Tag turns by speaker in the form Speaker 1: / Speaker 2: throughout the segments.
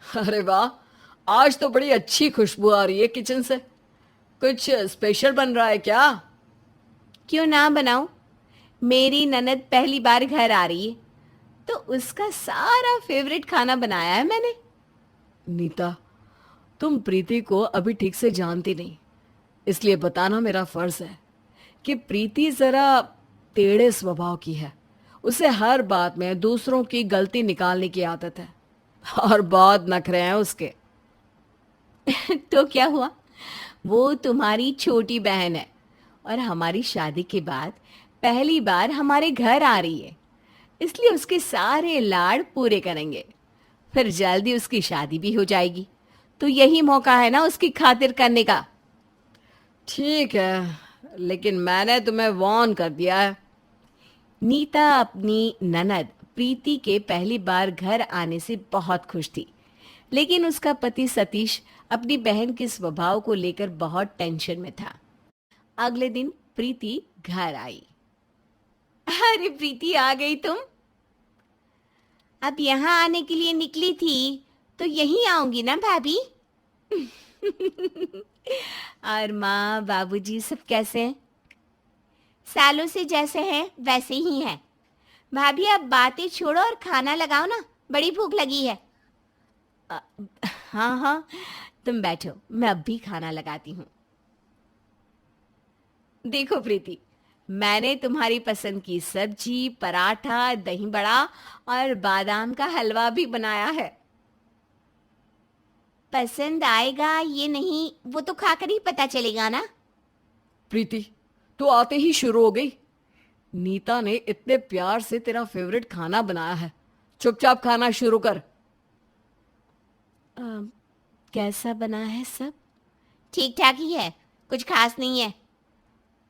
Speaker 1: अरे वाह! आज तो बड़ी अच्छी खुशबू आ रही है किचन से। कुछ स्पेशल बन रहा है क्या?
Speaker 2: क्यों ना बनाऊं? मेरी ननद पहली बार घर आ रही है, तो उसका सारा फेवरेट खाना बनाया है मैंने।
Speaker 1: नीता, तुम प्रीति को अभी ठीक से जानती नहीं, इसलिए बताना मेरा फर्ज है कि प्रीति जरा टेढ़े स्वभाव की है। उसे हर बात में दूसरों की गलती निकालने की आदत है और बहुत नखरे हैं उसके।
Speaker 2: तो क्या हुआ? वो तुम्हारी छोटी बहन है और हमारी शादी के बाद पहली बार हमारे घर आ रही है, इसलिए उसके सारे लाड़ पूरे करेंगे। फिर जल्दी उसकी शादी भी हो जाएगी, तो यही मौका है ना उसकी खातिर करने का।
Speaker 1: ठीक है, लेकिन मैंने तुम्हें वार्न कर दिया है।
Speaker 2: नीता अपनी ननद प्रीति के पहली बार घर आने से बहुत खुश थी, लेकिन उसका पति सतीश अपनी बहन के स्वभाव को लेकर बहुत टेंशन में था। अगले दिन प्रीति घर आई। अरे प्रीति, आ गई तुम? अब यहाँ आने के लिए निकली थी, तो यहीं आऊंगी ना भाभी? और माँ बाबूजी सब कैसे हैं? सालों से जैसे हैं वैसे ही हैं। भाभी, अब बातें छोड़ो और खाना लगाओ ना, बड़ी भूख लगी है। अ, हाँ हाँ, तुम बैठो, मैं अब भी खाना लगाती हूँ। देखो प्रीति, मैंने तुम्हारी पसंद की सब्जी, पराठा, दही बड़ा और बादाम का हलवा भी बनाया है। पसंद आएगा ये नहीं, वो तो खाकर ही पता चलेगा ना।
Speaker 1: प्रीति, तो आते ही शुरू हो गई। नीता ने इतने प्यार से तेरा फेवरेट खाना बनाया है, चुपचाप खाना शुरू कर।
Speaker 2: अ, कैसा बना है सब? ठीक ठाक ही है, कुछ खास नहीं है।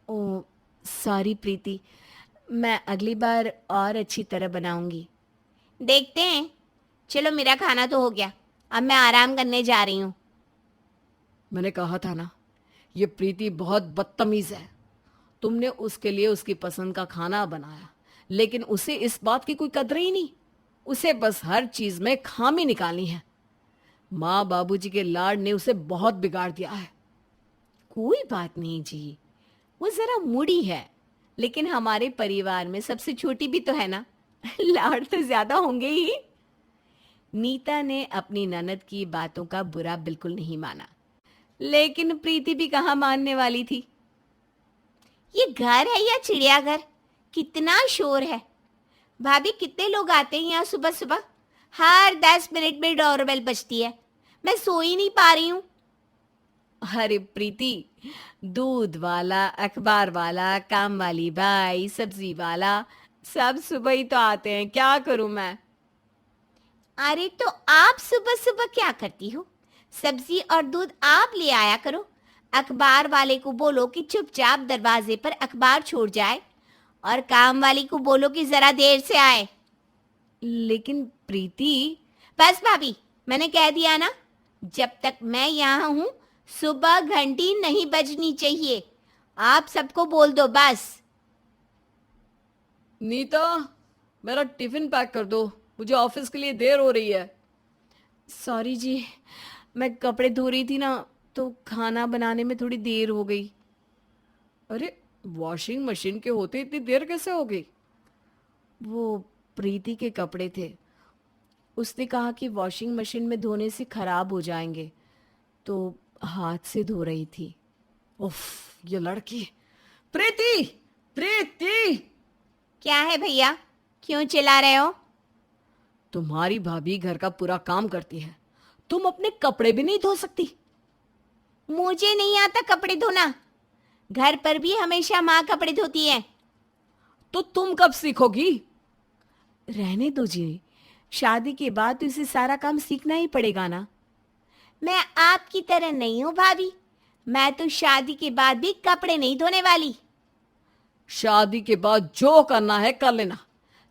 Speaker 2: ओ, सॉरी प्रीति, मैं अगली बार और अच्छी तरह बनाऊंगी। देखते हैं। चलो, मेरा खाना तो हो गया, अब मैं आराम करने जा रही हूँ।
Speaker 1: मैंने कहा था ना, ये प्रीति बहुत बदतमीज है। तुमने उसके लिए उसकी पसंद का खाना बनाया, लेकिन उसे इस बात की कोई कदर ही नहीं। उसे बस हर चीज में खामी निकालनी है। माँ बाबूजी के लाड ने उसे बहुत बिगाड़ दिया है।
Speaker 2: कोई बात नहीं जी, वो जरा मूडी है, लेकिन हमारे परिवार में सबसे छोटी भी तो है ना। लाड़ तो ज्यादा होंगे ही। नीता ने अपनी ननद की बातों का बुरा बिल्कुल नहीं माना, लेकिन प्रीति भी कहाँ मानने वाली थी। ये घर है या चिड़ियाघर? कितना शोर है। भाभी, कितने लोग आते हैं यहाँ सुबह सुबह? हर 10 मिनट में डोरबेल बजती है, मैं सो ही नहीं पा रही हूँ। अरे प्रीति, दूध वाला, अखबार वाला, काम वाली बाई, सब्जी वाला, सब सुबह ही तो आते हैं, क्या करूं मैं? अरे तो आप सुबह सुबह क्या करती हो? सब्जी और दूध आप ले आया करो। अखबार वाले को बोलो कि चुपचाप दरवाजे पर अखबार छोड़ जाए, और काम वाली को बोलो कि जरा देर से आए। लेकिन प्रीति, बस भाभी, मैंने कह दिया ना, जब तक मैं यहाँ हूँ सुबह घंटी नहीं बजनी चाहिए। आप सबको बोल दो बस।
Speaker 1: नीता, मेरा टिफिन पैक कर दो, मुझे ऑफिस के लिए देर हो रही है।
Speaker 2: सॉरी जी, मैं कपड़े धो रही थी ना, तो खाना बनाने में थोड़ी देर हो गई।
Speaker 1: अरे, वॉशिंग मशीन के होते इतनी देर कैसे हो गई?
Speaker 2: वो प्रीति के कपड़े थे, उसने कहा कि वॉशिंग मशीन में धोने से खराब हो जाएंगे, तो हाथ से धो रही थी।
Speaker 1: उफ, ये लड़की। प्रीति, प्रीति,
Speaker 2: क्या है भैया, क्यों चिल्ला रहे हो?
Speaker 1: तुम्हारी भाभी घर का पूरा काम करती है, तुम अपने कपड़े भी नहीं धो सकती?
Speaker 2: मुझे नहीं आता कपड़े धोना। घर पर भी हमेशा माँ कपड़े धोती है।
Speaker 1: तो तुम कब सीखोगी?
Speaker 2: रहने दो जी, शादी के बाद तो इसे सारा काम सीखना ही पड़ेगा ना। मैं आपकी तरह नहीं हूँ भाभी, मैं तो शादी के बाद भी कपड़े नहीं धोने वाली।
Speaker 1: शादी के बाद जो करना है कर लेना,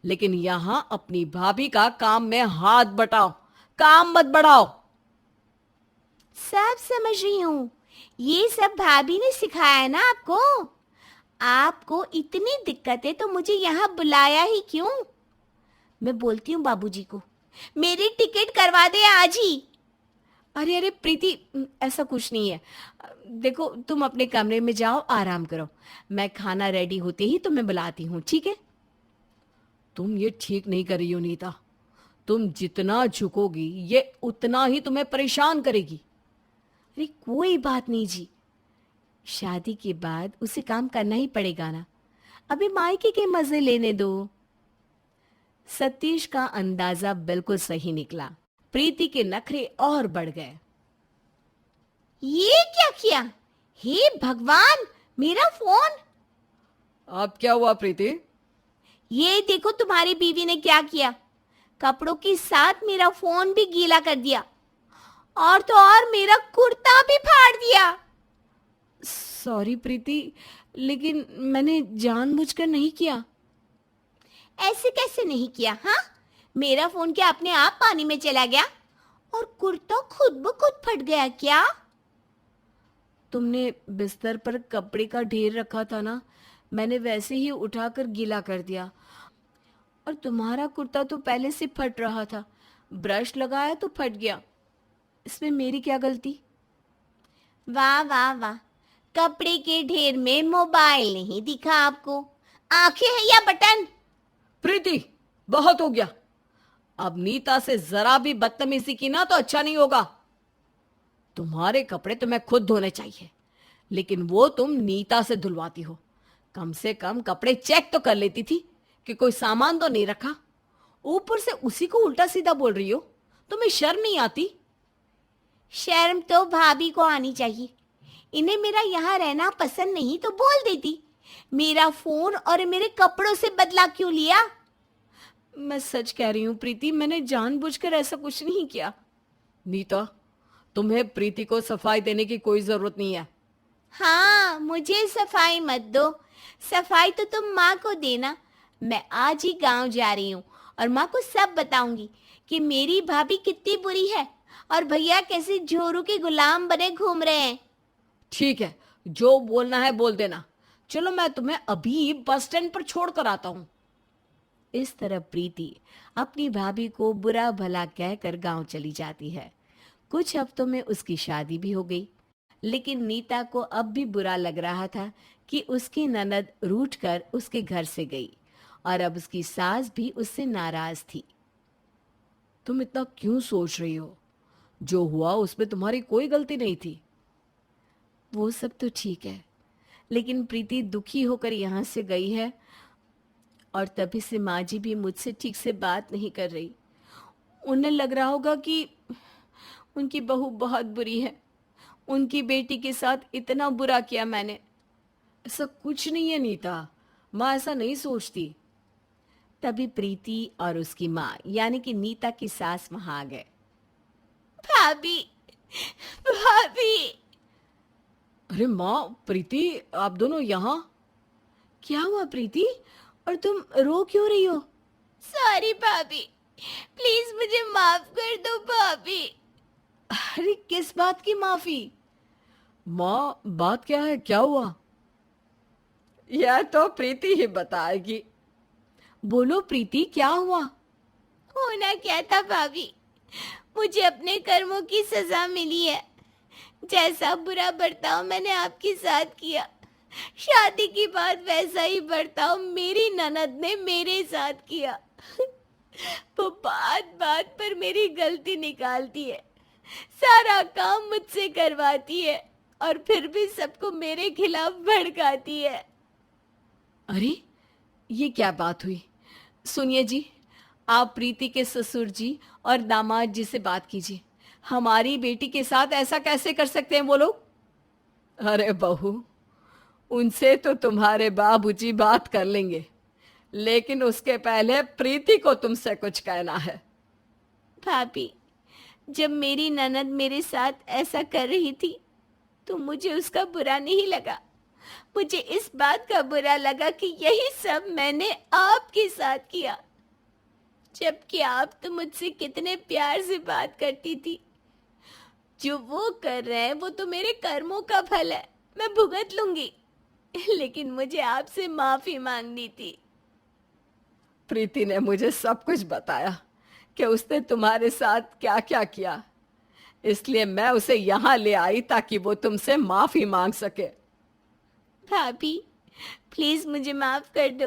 Speaker 1: लेकिन यहां अपनी भाभी का काम में हाथ बटाओ, काम मत बढ़ाओ।
Speaker 2: सब समझ रही हूँ, ये सब भाभी ने सिखाया है ना आपको। आपको इतनी दिक्कत है तो मुझे यहाँ बुलाया ही क्यों? मैं बोलती हूँ बाबूजी को, मेरी टिकट करवा दे आज ही। अरे अरे प्रीति, ऐसा कुछ नहीं है। देखो, तुम अपने कमरे में जाओ, आराम करो। मैं खाना रेडी होते ही तुम्हें बुलाती हूँ, ठीक है?
Speaker 1: तुम ये ठीक नहीं कर रही हो नीता। तुम जितना झुकोगी ये उतना ही तुम्हें परेशान करेगी।
Speaker 2: अरे कोई बात नहीं जी, शादी के बाद उसे काम करना ही पड़ेगा ना। अभी मायके के मजे लेने दो। सतीश का अंदाजा बिल्कुल सही निकला। प्रीति के नखरे और बढ़ गए। ये क्या किया? हे भगवान, मेरा फोन!
Speaker 1: अब क्या हुआ प्रीति?
Speaker 2: ये देखो तुम्हारी बीवी ने क्या किया। कपड़ों के साथ मेरा फोन भी गीला कर दिया, और तो और मेरा कुर्ता भी फाड़ दिया।
Speaker 1: सॉरी प्रीति, लेकिन मैंने जानबूझकर नहीं किया।
Speaker 2: ऐसे कैसे नहीं किया? हाँ, मेरा फोन क्या अपने आप पानी में चला गया और कुर्ता खुद ब खुद फट गया क्या?
Speaker 1: तुमने बिस्तर पर कपड़े का ढेर रखा था ना, मैंने वैसे ही उठाकर गीला कर दिया। और तुम्हारा कुर्ता तो पहले से फट रहा था, ब्रश लगाया तो फट गया। इसमें मेरी क्या गलती?
Speaker 2: वाह वाह वाह, कपड़े के ढेर में मोबाइल नहीं दिखा आपको? आंखें हैं या बटन?
Speaker 1: प्रीति, बहुत हो गया। अब नीता से जरा भी बदतमीजी की ना तो अच्छा नहीं होगा। तुम्हारे कपड़े तुम्हें खुद धोने चाहिए, लेकिन वो तुम नीता से धुलवाती हो। कम से कम कपड़े चेक तो कर लेती थी कि कोई सामान तो नहीं रखा। ऊपर से उसी को उल्टा सीधा बोल रही हो। तुम्हें शर्म नहीं आती?
Speaker 2: शर्म तो भाभी को आनी चाहिए। इन्हें मेरा यहाँ रहना पसंद नहीं तो बोल देती। मेरा फोन और मेरे कपड़ों से बदला क्यों लिया?
Speaker 1: मैं सच कह रही हूं प्रीति, मैंने जानबूझकर ऐसा कुछ नहीं किया। नीता, तुम्हें प्रीति को सफाई देने की कोई जरूरत नहीं है।
Speaker 2: हाँ, मुझे सफाई मत दो। सफाई तो तुम माँ को देना। मैं आज ही गांव जा रही हूँ और माँ को सब बताऊंगी कि मेरी भाभी कितनी बुरी है और भैया कैसे जोरू के गुलाम बने घूम रहे हैं।
Speaker 1: ठीक है, जो बोलना है बोल देना। चलो, मैं तुम्हें अभी बस स्टैंड पर छोड़ कर आता हूँ।
Speaker 2: इस तरह प्रीति अपनी भाभी को बुरा भला कहकर गांव चली जाती है। कुछ हफ्तों में उसकी शादी भी हो गई, लेकिन नीता को अब भी बुरा लग रहा था कि उसकी ननद रूठकर उसके घर से गई और अब उसकी सास भी उससे नाराज थी।
Speaker 1: तुम इतना क्यों सोच रही हो? जो हुआ उसमें तुम्हारी कोई गलती नहीं थी।
Speaker 2: वो सब तो ठीक है, लेकिन प्रीति दुखी होकर यहाँ से गई है और तभी से माँ जी भी मुझसे ठीक से बात नहीं कर रही। उन्हें लग रहा होगा कि उनकी बहू बहुत बुरी है। उनकी बेटी के साथ इतना बुरा किया मैंने।
Speaker 1: ऐसा कुछ नहीं है नीता, माँ ऐसा नहीं सोचती।
Speaker 2: तभी प्रीति और उसकी माँ यानी कि नीता की सास वहां आ गए। भाभी, भाभी!
Speaker 1: अरे माँ, प्रीति, आप दोनों यहाँ?
Speaker 2: क्या हुआ प्रीति, और तुम रो क्यों रही हो? सॉरी भाभी, प्लीज मुझे माफ कर दो भाभी।
Speaker 1: अरे किस बात की माफी? माँ, बात क्या है, क्या हुआ? यह तो प्रीति ही बताएगी।
Speaker 2: बोलो प्रीति, क्या हुआ? होना क्या था भाभी, मुझे अपने कर्मों की सजा मिली है। जैसा बुरा बर्ताव मैंने आपके साथ किया, शादी के बाद वैसा ही बर्ताव मेरी ननद ने मेरे साथ किया। वो बात बात पर मेरी गलती निकालती है, सारा काम मुझसे करवाती है और फिर भी सबको मेरे खिलाफ भड़काती है।
Speaker 1: अरे ये क्या बात हुई? सुनिए जी, आप प्रीति के ससुर जी और दामाद जी से बात कीजिए। हमारी बेटी के साथ ऐसा कैसे कर सकते हैं वो लोग? अरे बहू, उनसे तो तुम्हारे बाबूजी बात कर लेंगे, लेकिन उसके पहले प्रीति को तुमसे कुछ कहना है।
Speaker 2: भाभी, जब मेरी ननद मेरे साथ ऐसा कर रही थी तो मुझे उसका बुरा नहीं लगा। मुझे इस बात का बुरा लगा कि यही सब मैंने आपके साथ किया, जबकि आप तो मुझसे कितने प्यार से बात करती थी। जो वो कर रहे हैं वो तो मेरे कर्मों का फल है, मैं भुगत लूंगी, लेकिन मुझे आपसे माफी मांगनी थी।
Speaker 1: प्रीति ने मुझे सब कुछ बताया कि उसने तुम्हारे साथ क्या क्या किया, इसलिए मैं उसे यहाँ ले आई ताकि वो तुमसे माफी मांग सके।
Speaker 2: भाभी प्लीज मुझे माफ कर दो,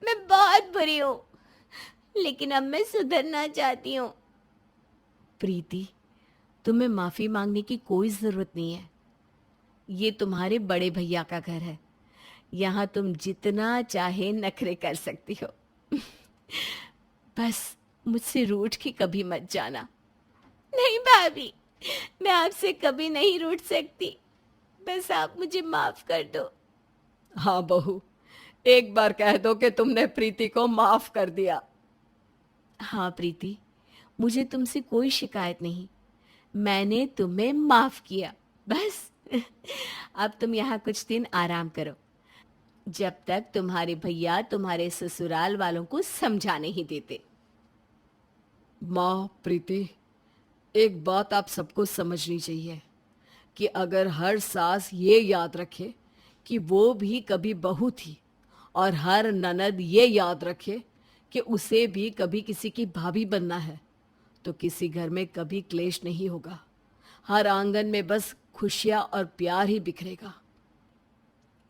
Speaker 2: मैं बहुत बुरी हूँ, लेकिन अब मैं सुधरना चाहती हूँ।
Speaker 1: प्रीति, तुम्हें माफी मांगने की कोई जरूरत नहीं है। ये तुम्हारे बड़े भैया का घर है। यहाँ तुम जितना चाहे नखरे कर सकती हो। बस मुझसे रूठ के कभी मत जाना।
Speaker 2: नहीं भाभी, मैं आपसे कभी नहीं रूठ सकती, बस आप मुझे माफ कर दो।
Speaker 1: हाँ बहू, एक बार कह दो कि तुमने प्रीति को माफ कर दिया। हाँ प्रीति, मुझे तुमसे कोई शिकायत नहीं। मैंने तुम्हें माफ किया, बस। अब तुम यहाँ कुछ दिन आराम करो, जब तक तुम्हारे भैया तुम्हारे ससुराल वालों को समझा नहीं देते। माँ प्रीति, एक बात आप सबको समझनी चाहिए कि अगर हर सास ये याद रखे कि वो भी कभी बहू थी, और हर ननद ये याद रखे कि उसे भी कभी किसी की भाभी बनना है, तो किसी घर में कभी क्लेश नहीं होगा। हर आंगन में बस खुशियां और प्यार ही बिखरेगा।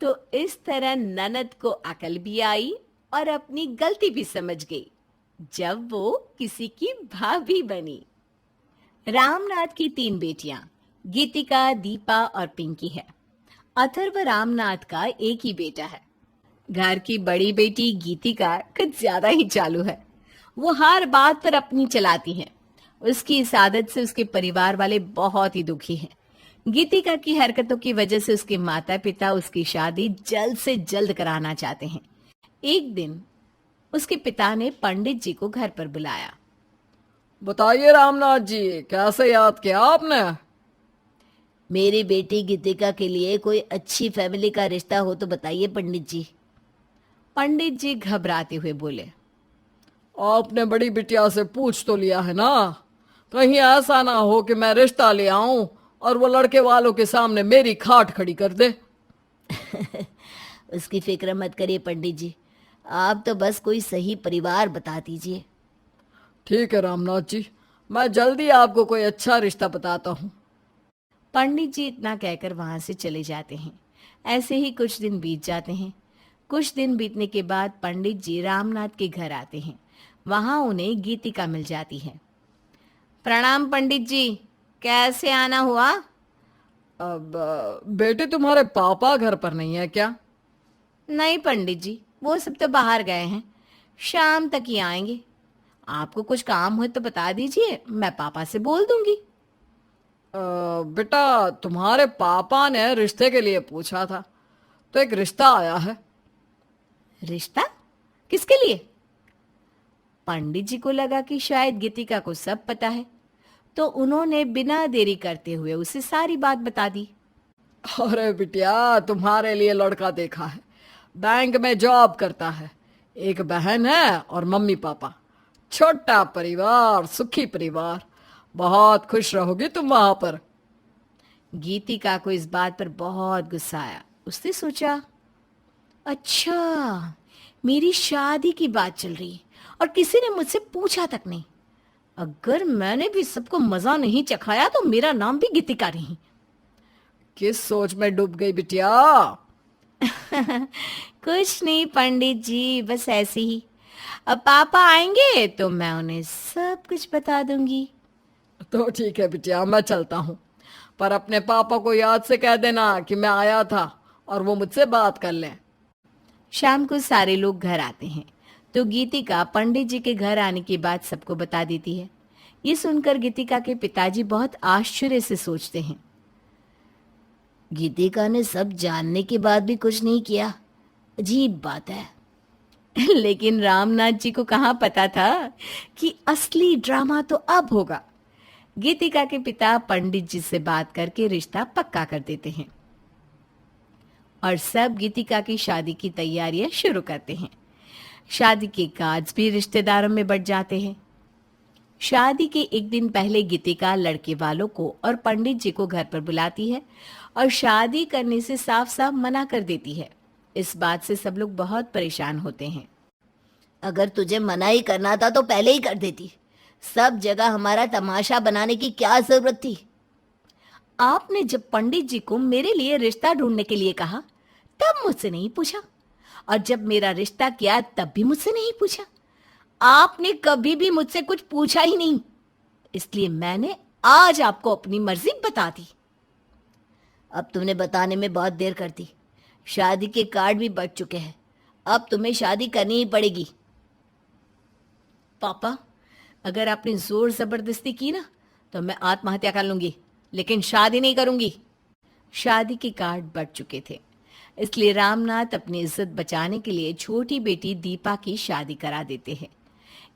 Speaker 2: तो इस तरह ननद को अकल भी आई और अपनी गलती भी समझ गई जब वो किसी की भाभी बनी। रामनाथ की 3 बेटियां गीतिका, दीपा और पिंकी है। अथर्व रामनाथ का एक ही बेटा है। घर की बड़ी बेटी गीतिका कुछ ज्यादा ही चालू है। वो हर बात पर अपनी चलाती है। उसकी इस आदत से उसके परिवार वाले बहुत ही दुखी हैं। गीतिका की हरकतों की वजह से उसके माता पिता उसकी शादी जल्द से जल्द कराना चाहते हैं। एक दिन उसके पिता ने पंडित जी को घर पर बुलाया।
Speaker 1: बताइए रामनाथ जी, कैसे याद किया आपने?
Speaker 2: मेरी बेटी गीतिका के लिए कोई अच्छी फैमिली का रिश्ता हो तो बताइए पंडित जी। पंडित जी घबराते हुए बोले।
Speaker 1: आपने बड़ी बिटिया से पूछ तो लिया है ना? कहीं ऐसा ना हो कि मैं रिश्ता ले आऊं और वो लड़के वालों के सामने मेरी खाट खड़ी कर दे।
Speaker 2: उसकी फिक्र मत करिए पंडित जी, आप तो बस कोई सही परिवार बता दीजिए।
Speaker 1: ठीक है रामनाथ जी, मैं जल्दी आपको कोई अच्छा रिश्ता बताता हूँ।
Speaker 2: पंडित जी इतना कहकर वहां से चले जाते हैं। ऐसे ही कुछ दिन बीत जाते हैं। कुछ दिन बीतने के बाद पंडित जी रामनाथ के घर आते हैं। वहां उन्हें गीतिका मिल जाती है। प्रणाम पंडित जी, कैसे आना हुआ?
Speaker 1: अब बेटे, तुम्हारे पापा घर पर नहीं है क्या?
Speaker 2: नहीं पंडित जी, वो सब तो बाहर गए हैं, शाम तक ही आएंगे। आपको कुछ काम हो तो बता दीजिए, मैं पापा से बोल दूंगी।
Speaker 1: बेटा, तुम्हारे पापा ने रिश्ते के लिए पूछा था, तो एक रिश्ता आया है।
Speaker 2: रिश्ता? किसके लिए? पंडित जी को लगा कि शायद गीतिका को सब पता है, तो उन्होंने बिना देरी करते हुए उसे सारी बात बता दी।
Speaker 1: अरे बिटिया, तुम्हारे लिए लड़का देखा है, बैंक में जॉब करता है, एक बहन है और मम्मी पापा। छोटा परिवार, सुखी परिवार, बहुत खुश रहोगी तुम वहां पर।
Speaker 2: गीतिका को इस बात पर बहुत गुस्सा आया। उसने सोचा, अच्छा मेरी शादी की बात चल रही है और किसी ने मुझसे पूछा तक नहीं। अगर मैंने भी सबको मजा नहीं चखाया तो मेरा नाम भी गीतिका नहीं।
Speaker 1: किस सोच में डूब गई बिटिया?
Speaker 2: कुछ नहीं पंडित जी, बस ऐसे ही। अब पापा आएंगे तो मैं उन्हें सब कुछ बता दूंगी।
Speaker 1: तो ठीक है बिटिया, मैं चलता हूँ, पर अपने पापा को याद से कह देना कि मैं आया था और वो मुझसे बात कर लें।
Speaker 2: शाम को सारे लोग घर आते हैं तो गीतिका पंडित जी के घर आने की बात सबको बता देती है। ये सुनकर गीतिका के पिताजी बहुत आश्चर्य से सोचते हैं। गीतिका ने सब जानने के बाद भी कुछ नहीं किया, अजीब बात है। लेकिन रामनाथ जी को कहाँ पता था कि असली ड्रामा तो अब होगा। गीतिका के पिता पंडित जी से बात करके रिश्ता पक्का कर देते हैं और सब गीतिका की शादी की तैयारियां शुरू करते हैं। शादी के कार्ड्स भी रिश्तेदारों में बंट जाते हैं। शादी के एक दिन पहले गीतिका लड़के वालों को और पंडित जी को घर पर बुलाती है और शादी करने से साफ साफ मना कर देती है। इस बात से सब लोग बहुत परेशान होते हैं। अगर तुझे मना ही करना था तो पहले ही कर देती, सब जगह हमारा तमाशा बनाने की क्या जरूरत थी? आपने जब पंडित जी को मेरे लिए रिश्ता ढूंढने के लिए कहा तब मुझसे नहीं पूछा, और जब मेरा रिश्ता किया तब भी मुझसे नहीं पूछा। आपने कभी भी मुझसे कुछ पूछा ही नहीं, इसलिए मैंने आज आपको अपनी मर्जी बता दी। अब तुमने बताने में बहुत देर कर दी। शादी के कार्ड भी बच चुके हैं, अब तुम्हें शादी करनी ही पड़ेगी। पापा, अगर आपने जोर जबरदस्ती की ना तो मैं आत्महत्या कर लूंगी, लेकिन शादी नहीं करूंगी। शादी के कार्ड बच चुके थे, इसलिए रामनाथ अपनी इज्जत बचाने के लिए छोटी बेटी दीपा की शादी करा देते हैं।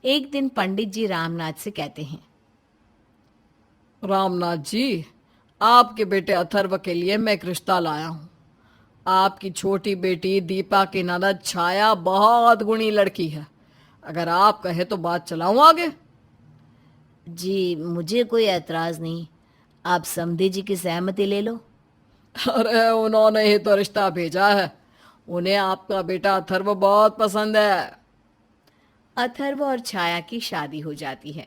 Speaker 2: एक दिन पंडित जी रामनाथ से कहते हैं,
Speaker 1: रामनाथ जी, आपके बेटे अथर्व के लिए मैं एक रिश्ता लाया हूँ। आपकी छोटी बेटी दीपा की ननद छाया बहुत गुणी लड़की है। अगर आप कहे तो बात चलाऊं आगे।
Speaker 2: जी मुझे कोई ऐतराज नहीं, आप समधी जी की सहमति ले लो।
Speaker 1: अरे उन्होंने ही तो रिश्ता भेजा है, उन्हें आपका बेटा अथर्व बहुत पसंद है।
Speaker 2: अथर्व और छाया की शादी हो जाती है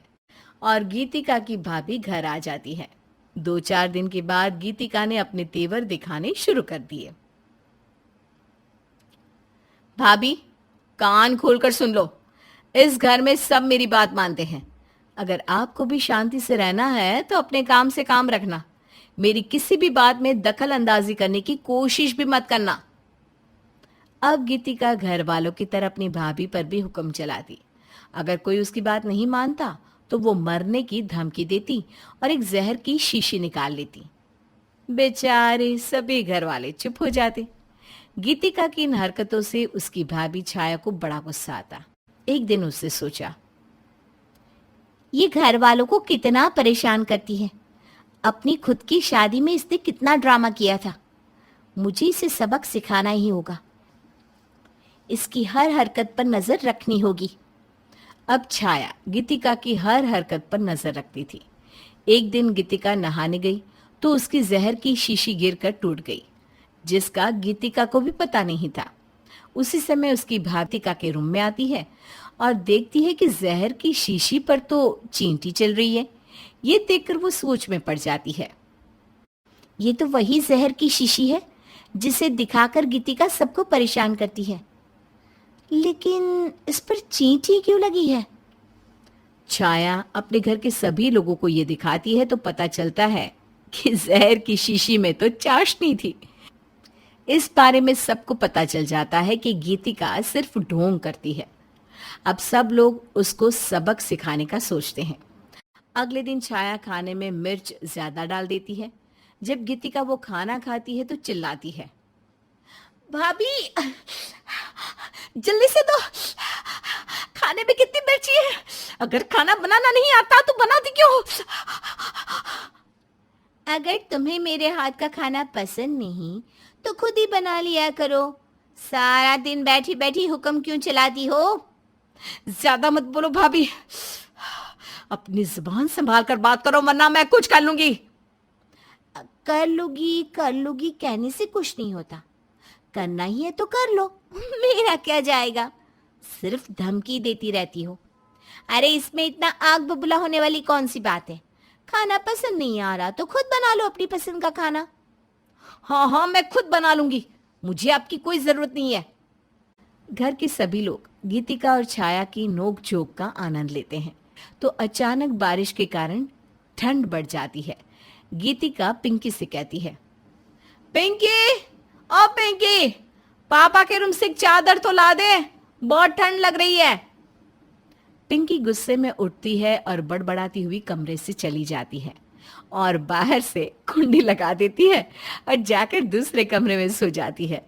Speaker 2: और गीतिका की भाभी घर आ जाती है। 2-4 दिन के बाद गीतिका ने अपने तेवर दिखाने शुरू कर दिए। भाभी, कान खोलकर सुन लो, इस घर में सब मेरी बात मानते हैं। अगर आपको भी शांति से रहना है तो अपने काम से काम रखना, मेरी किसी भी बात में दखल अंदाजी करने की कोशिश भी मत करना। अब गीतिका घर वालों की तरह अपनी भाभी पर भी हुक्म चलाती। अगर कोई उसकी बात नहीं मानता तो वो मरने की धमकी देती और एक जहर की शीशी निकाल लेती। बेचारे सभी घर वाले चुप हो जाते। गीतिका की इन हरकतों से उसकी भाभी छाया को बड़ा गुस्सा आता। एक दिन उसने सोचा, ये घर वालों को कितना परेशान करती है। अपनी खुद की शादी में इसने कितना ड्रामा किया था। मुझे इसे सबक सिखाना ही होगा। इसकी हर हरकत पर नजर रखनी होगी। अब छाया गीतिका की हर हरकत पर नजर रखती थी। एक दिन गीतिका नहाने गई तो उसकी जहर की शीशी गिरकर टूट गई, जिसका गीतिका को भी पता नहीं था। उसी समय उसकी भातिका के रूम में आती है और देखती है कि जहर की शीशी पर तो चींटी चल रही है। ये देखकर वो सोच में पड़ जाती है। ये तो वही जहर की शीशी है जिसे दिखाकर गीतिका सबको परेशान करती है, लेकिन इस पर चींटी क्यों लगी है? छाया अपने घर के सभी लोगों को ये दिखाती है तो पता चलता है कि जहर की शीशी में तो चाशनी थी। इस बारे में सबको पता चल जाता है कि गीतिका सिर्फ ढोंग करती है। अब सब लोग उसको सबक सिखाने का सोचते हैं। अगले दिन छाया खाने में मिर्च ज्यादा डाल देती है। जब गीतिका वो खाना खाती है तो चिल्लाती है, भाभी जल्दी से दो, खाने में कितनी मिर्ची है। अगर खाना बनाना नहीं आता तो बनाती क्यों? अगर तुम्हें मेरे हाथ का खाना पसंद नहीं तो खुद ही बना लिया करो। सारा दिन बैठी बैठी हुक्म क्यों चलाती हो? ज्यादा मत बोलो भाभी, अपनी जुबान संभाल कर बात करो वरना मैं कुछ कर लूंगी। कर लूंगी कहने से कुछ नहीं होता। करना ही है तो कर लो, मेरा क्या जाएगा। सिर्फ धमकी देती रहती हो। अरे इसमें इतना आग बबूला होने वाली कौन सी बात है। खाना पसंद नहीं आ रहा तो खुद बना लो अपनी पसंद का खाना। हाँ मैं खुद बना लूंगी, मुझे आपकी कोई जरूरत नहीं है। घर के सभी लोग गीतिका और छाया की नोक झोंक का आनंद लेते हैं तो अचानक बारिश के कारण ठंड बढ़ जाती है। गीतिका पिंकी से कहती है, पिंकी, ओ पिंकी, पापा के रूम से एक चादर तो ला दे, बहुत ठंड लग रही है। पिंकी गुस्से में उठती है और बड़बड़ाती हुई कमरे से चली जाती है और बाहर से कुंडी लगा देती है और जाकर दूसरे कमरे में सो जाती है।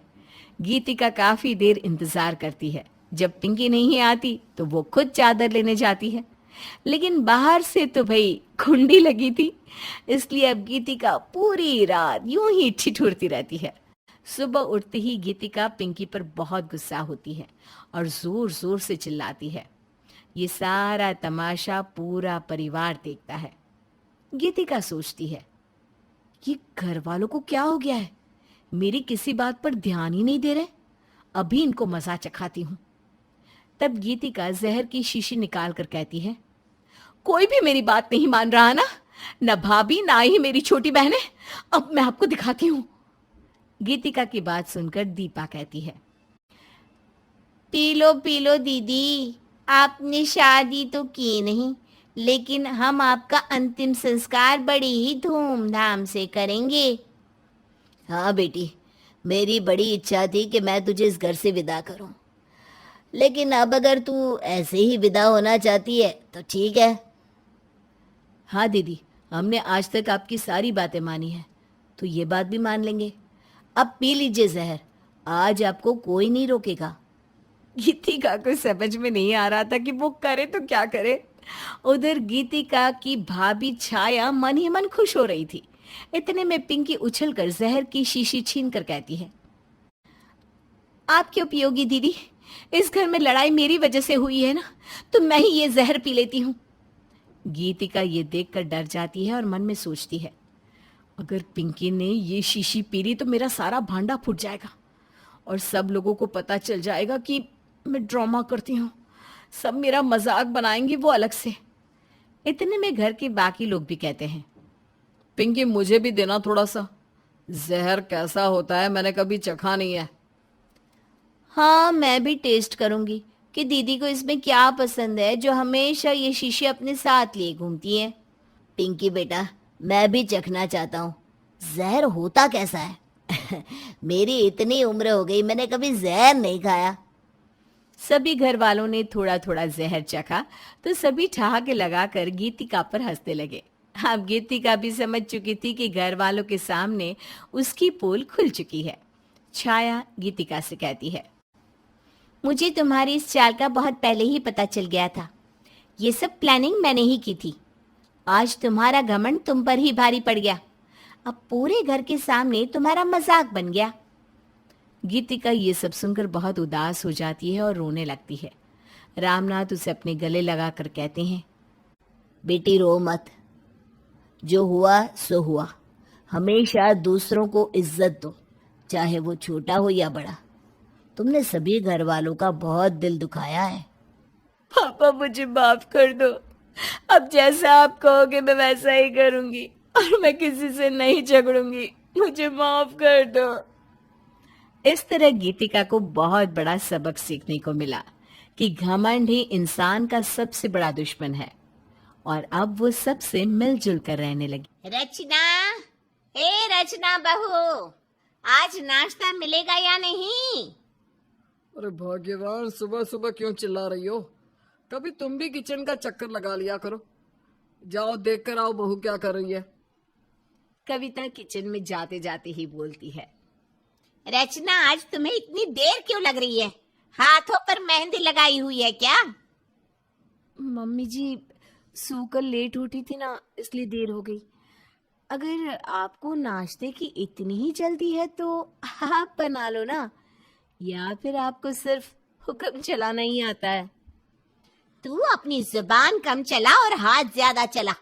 Speaker 2: गीतिका काफी देर इंतजार करती है। जब पिंकी नहीं आती तो वो खुद चादर लेने जाती है, लेकिन बाहर से तो भाई कुंडी लगी थी, इसलिए अब गीतिका पूरी रात यूं ही ठिठुरती रहती है। सुबह उठते ही गीतिका पिंकी पर बहुत गुस्सा होती है और जोर जोर से चिल्लाती है। ये सारा तमाशा पूरा परिवार देखता है। गीतिका सोचती है, ये घर वालों को क्या हो गया है, मेरी किसी बात पर ध्यान ही नहीं दे रहे। अभी इनको मजा चखाती हूं। तब गीतिका जहर की शीशी निकाल कर कहती है, कोई भी मेरी बात नहीं मान रहा ना, न भाभी ना ही मेरी छोटी बहन है। अब मैं आपको दिखाती हूँ। गीतिका की बात सुनकर दीपा कहती है, पी लो दीदी, आपने शादी तो की नहीं, लेकिन हम आपका अंतिम संस्कार बड़ी ही धूमधाम से करेंगे।
Speaker 3: हाँ बेटी, मेरी बड़ी इच्छा थी कि मैं तुझे इस घर से विदा करूं, लेकिन अब अगर तू ऐसे ही विदा होना चाहती है तो ठीक है।
Speaker 2: हाँ दीदी, हमने आज तक आपकी सारी बातें मानी है, तो ये बात भी मान लेंगे। अब पी लीजिए जहर, आज आपको कोई नहीं रोकेगा। गीतिका को समझ में नहीं आ रहा था कि वो करे तो क्या करे। उधर गीतिका की भाभी छाया मन ही मन खुश हो रही थी। इतने में पिंकी उछलकर जहर की शीशी छीन कर कहती है, आप क्यों पियोगी दीदी? इस घर में लड़ाई मेरी वजह से हुई है ना, तो मैं ही ये जहर पी लेती हूँ। गीतिका ये देखकर डर जाती है और मन में सोचती है, अगर पिंकी ने ये शीशी पी ली तो मेरा सारा भांडा फूट जाएगा और सब लोगों को पता चल जाएगा कि मैं ड्रामा करती हूँ। सब मेरा मजाक बनाएंगे, वो अलग से। इतने में घर के बाकी लोग भी कहते हैं,
Speaker 1: पिंकी मुझे भी देना थोड़ा सा, जहर कैसा होता है मैंने कभी चखा नहीं है।
Speaker 3: हाँ, मैं भी टेस्ट करूंगी कि दीदी को इसमें क्या पसंद है, जो हमेशा ये शीशी अपने साथ लिए घूमती है। पिंकी बेटा, मैं भी चखना चाहता हूँ, जहर होता कैसा है। मेरी इतनी उम्र हो गई, मैंने कभी जहर नहीं खाया।
Speaker 2: सभी घर वालों ने थोड़ा थोड़ा जहर चखा तो सभी ठहाके लगाकर गीतिका पर हंसने लगे। अब गीतिका भी समझ चुकी थी कि घर वालों के सामने उसकी पोल खुल चुकी है। छाया गीतिका से कहती है, मुझे तुम्हारी इस चाल का बहुत पहले ही पता चल गया था। ये सब प्लानिंग मैंने ही की थी। आज तुम्हारा घमंड तुम पर ही भारी पड़ गया। अब पूरे घर के सामने तुम्हारा मजाक बन गया। गीतिका ये सब सुनकर बहुत उदास हो जाती है और रोने लगती है। रामनाथ उसे अपने गले लगाकर कहते हैं,
Speaker 3: बेटी रो मत, जो हुआ सो हुआ। हमेशा दूसरों को इज्जत दो, चाहे वो छोटा हो या बड़ा। तुमने सभी घर वालों का बहुत दिल दुखाया है।
Speaker 2: पापा मुझे माफ कर दो। अब जैसा आप कहोगे मैं वैसा ही करूंगी और मैं किसी से नहीं झगड़ूंगी। मुझे माफ कर दो। इस तरह गीतिका को बहुत बड़ा सबक सीखने को मिला कि घमंड ही इंसान का सबसे बड़ा दुश्मन है और अब वो सबसे मिलजुल कर रहने लगी।
Speaker 3: रचना, हे रचना बहू, आज नाश्ता मिलेगा या नहीं?
Speaker 1: अरे भाग्यवान, सुबह सुबह क्यों चिल्ला रही हो? कभी तुम भी किचन का चक्कर लगा लिया करो। जाओ देख कर आओ बहू क्या कर रही है।
Speaker 2: कविता किचन में जाते जाते ही बोलती है,
Speaker 3: रचना, आज तुम्हें इतनी देर क्यों लग रही है? हाथों पर मेहंदी लगाई हुई है क्या?
Speaker 2: मम्मी जी सोकर लेट उठी थी ना, इसलिए देर हो गई। अगर आपको नाश्ते की इतनी ही जल्दी है तो आप बना लो ना, या फिर आपको सिर्फ हुक्म चलाना ही आता है?
Speaker 3: तू अपनी जुबान कम चला और हाथ ज्यादा चला।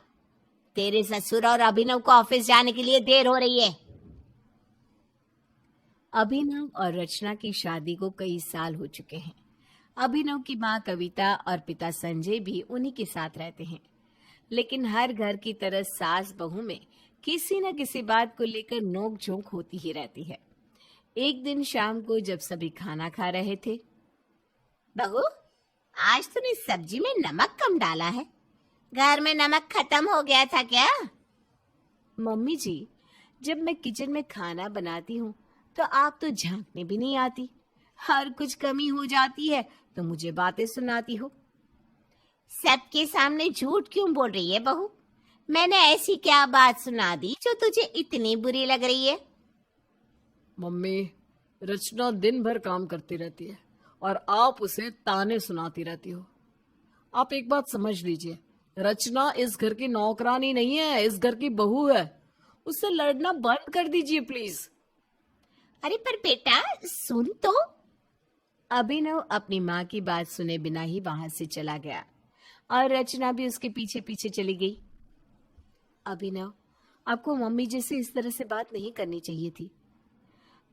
Speaker 3: तेरे ससुर और अभिनव को ऑफिस जाने के लिए देर हो रही है।
Speaker 2: अभिनव और रचना की शादी को कई साल हो चुके हैं। अभिनव की माँ कविता और पिता संजय भी उन्हीं के साथ रहते हैं, लेकिन हर घर की तरह सास बहू में किसी न किसी बात को लेकर नोक झोंक होती ही रहती है। एक दिन शाम को जब सभी खाना खा रहे थे,
Speaker 3: बहू, आज तूने सब्जी में नमक कम डाला है। घर में नमक खत्म हो गया था क्या?
Speaker 2: मम्मी जी, जब मैं किचन में खाना बनाती हूँ तो आप तो झांकने भी नहीं आती। हर कुछ कमी हो जाती है तो मुझे बातें सुनाती हो।
Speaker 3: सबके सामने झूठ क्यों बोल रही है बहू? मैंने ऐसी क्या बात सुना दी जो तुझे इतनी बुरी लग रही है?
Speaker 1: मम्मी, रचना दिन भर काम करती रहती है और आप उसे ताने सुनाती रहती हो। आप एक बात समझ लीजिए, रचना इस घर की नौकरानी नहीं है, इस घर की बहू है। उससे लड़ना बंद कर दीजिए प्लीज।
Speaker 3: अरे पर बेटा सुन तो।
Speaker 2: अभिनव अपनी माँ की बात सुने बिना ही वहां से चला गया और रचना भी उसके पीछे पीछे चली गई। अभिनव, आपको मम्मी जी से इस तरह से बात नहीं करनी चाहिए थी।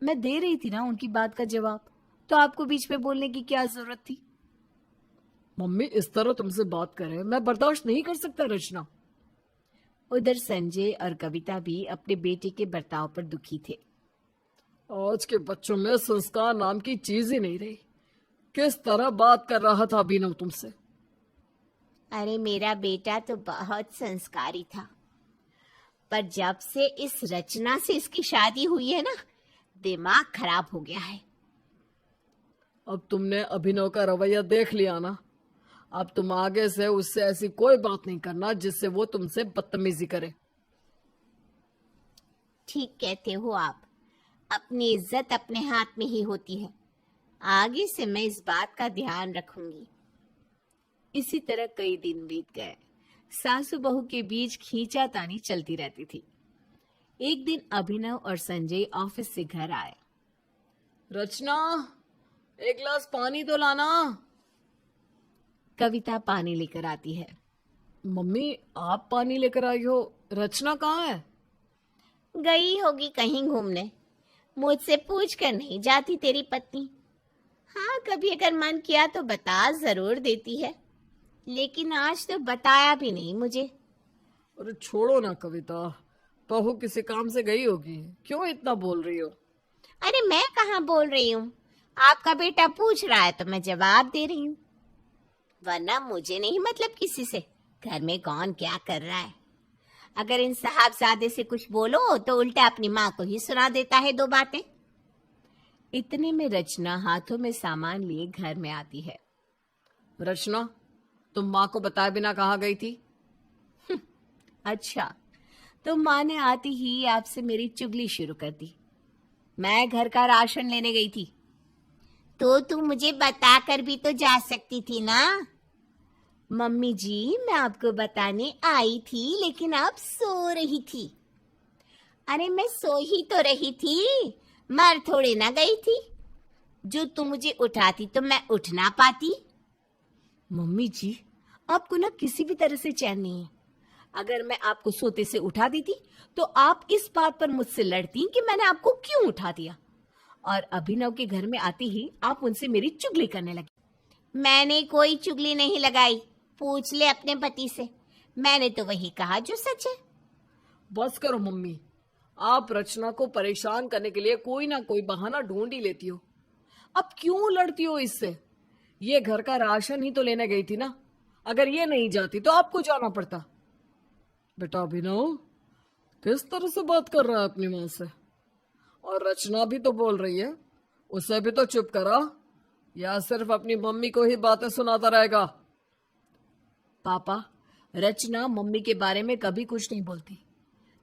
Speaker 2: मैं दे रही थी ना उनकी बात का जवाब, तो आपको बीच में बोलने की क्या जरूरत थी?
Speaker 1: मम्मी इस तरह तुमसे बात करे मैं बर्दाश्त नहीं कर सकता रचना।
Speaker 2: उधर संजय और कविता भी अपने बेटे के बर्ताव पर दुखी थे।
Speaker 1: आज के बच्चों में संस्कार नाम की चीज ही नहीं रही। किस तरह बात कर रहा था अभिनव तुमसे?
Speaker 3: अरे मेरा बेटा तो बहुत संस्कारी था, पर जब से इस रचना से इसकी शादी हुई है ना, दिमाग खराब हो गया है।
Speaker 1: अब तुमने अभिनव का रवैया देख लिया ना। अब तुम आगे से उससे ऐसी कोई बात नहीं करना जिससे वो तुमसे बदतमीजी करे।
Speaker 3: ठीक कहते हो आप, अपनी इज्जत अपने हाथ में ही होती है। आगे से मैं इस बात का ध्यान रखूंगी।
Speaker 2: इसी तरह कई दिन बीत गए। सासू बहू के बीच खींचातानी चलती रहती थी। एक दिन अभिनव और संजय ऑफिस से घर आए।
Speaker 1: रचना, एक गिलास पानी तो लाना।
Speaker 2: कविता पानी लेकर आती है।
Speaker 1: मम्मी, आप पानी लेकर आई हो, रचना कहाँ है?
Speaker 3: गई होगी कहीं घूमने। मुझसे पूछ कर नहीं जाती तेरी पत्नी। हाँ, कभी अगर मन किया तो बता जरूर देती है, लेकिन आज तो बताया भी नहीं मुझे।
Speaker 1: अरे छोड़ो ना कविता, बहू किसी काम से गई होगी, क्यों इतना बोल रही हो?
Speaker 3: अरे मैं कहाँ बोल रही हूँ, आपका बेटा पूछ रहा है तो मैं जवाब दे रही हूँ, वरना मुझे नहीं मतलब किसी से घर में कौन क्या कर रहा है। अगर इन साहबजादे से कुछ बोलो तो उल्टा अपनी माँ को ही सुना देता है दो बातें।
Speaker 2: इतने में रचना हाथों में सामान लिए घर में आती है।
Speaker 1: रचना, तुम माँ को बताए बिना कहाँ गई थी?
Speaker 2: अच्छा, तो माँ ने आती ही आपसे मेरी चुगली शुरू कर दी। मैं घर का राशन लेने गई थी।
Speaker 3: तो तू मुझे बताकर भी तो जा सकती थी ना।
Speaker 2: मम्मी जी, मैं आपको बताने आई थी, लेकिन आप सो रही थी।
Speaker 3: अरे मैं सो ही तो रही थी, मर थोड़े ना गई थी। जो तू मुझे उठाती तो मैं उठ ना पाती।
Speaker 2: मम्मी जी, आपको ना किसी भी तरह से चैन नहीं है। अगर मैं आपको सोते से उठा दी थी तो आप इस बात पर मुझसे लड़ती कि मैंने आपको क्यों उठा दिया, और अभिनव के घर में आते ही आप उनसे मेरी चुगली करने लगी।
Speaker 3: मैंने कोई चुगली नहीं लगाई, पूछ ले अपने पति से। मैंने तो वही कहा जो सच है।
Speaker 1: बस करो मम्मी, आप रचना को परेशान करने के लिए कोई ना कोई बहाना ढूंढ ही लेती हो। अब क्यों लड़ती हो इससे? ये घर का राशन ही तो लेने गई थी ना। अगर ये नहीं जाती तो आपको जाना पड़ता। बेटा अभिनव, किस तरह से बात कर रहा है अपनी माँ से? और रचना भी तो बोल रही है, उसे भी तो चुप करा, या सिर्फ अपनी मम्मी को ही बातें सुनाता रहेगा? पापा, रचना मम्मी के बारे में कभी कुछ नहीं बोलती,